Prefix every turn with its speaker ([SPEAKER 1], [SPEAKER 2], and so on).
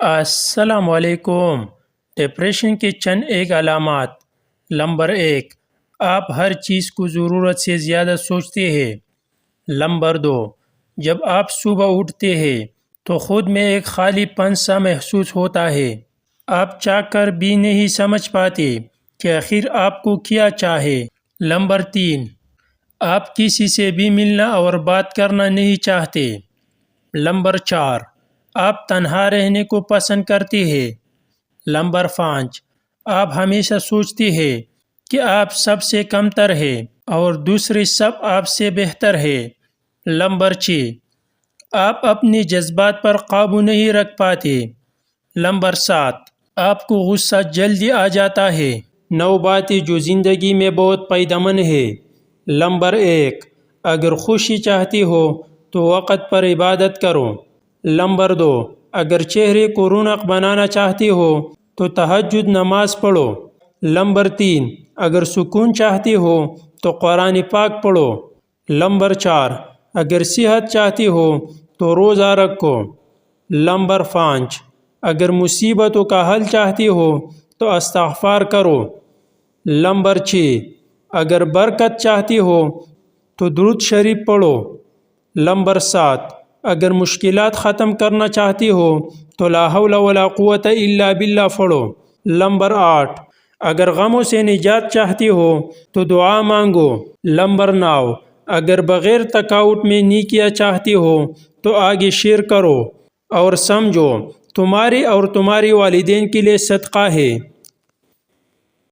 [SPEAKER 1] السلام علیکم۔ ڈپریشن کے چند ایک علامات۔ نمبر 1، آپ ہر چیز کو ضرورت سے زیادہ سوچتے ہیں۔ نمبر 2، جب آپ صبح اٹھتے ہیں تو خود میں ایک خالی پن سا محسوس ہوتا ہے۔ آپ چاہ کر بھی نہیں سمجھ پاتے کہ آخر آپ کو کیا چاہے۔ نمبر 3، آپ کسی سے بھی ملنا اور بات کرنا نہیں چاہتے۔ نمبر 4، آپ تنہا رہنے کو پسند کرتے ہیں۔ نمبر 5، آپ ہمیشہ سوچتے ہیں کہ آپ سب سے کمتر ہیں اور دوسرے سب آپ سے بہتر ہیں۔ نمبر 6، آپ اپنے جذبات پر قابو نہیں رکھ پاتے۔ نمبر 7، آپ کو غصہ جلدی آ جاتا ہے۔ 9 باتیں جو زندگی میں بہت فائدہ مند ہے۔ نمبر 1، اگر خوشی چاہتی ہو تو وقت پر عبادت کرو۔ نمبر 2، اگر چہرے کو رونق بنانا چاہتی ہو تو تہجد نماز پڑھو۔ نمبر 3، اگر سکون چاہتی ہو تو قرآن پاک پڑھو۔ نمبر 4، اگر صحت چاہتی ہو تو روزہ رکھو۔ نمبر 5، اگر مصیبتوں کا حل چاہتی ہو تو استغفار کرو۔ نمبر 6، اگر برکت چاہتی ہو تو درود شریف پڑھو۔ نمبر 7، اگر مشکلات ختم کرنا چاہتی ہو تو لا حول ولا قوت الا باللہ پڑھو۔ نمبر 8، اگر غموں سے نجات چاہتی ہو تو دعا مانگو۔ نمبر 9، اگر بغیر تھکاوٹ میں نیکیاں چاہتی ہو تو آگے شیئر کرو اور سمجھو تمہارے اور تمہارے والدین کے لیے صدقہ ہے۔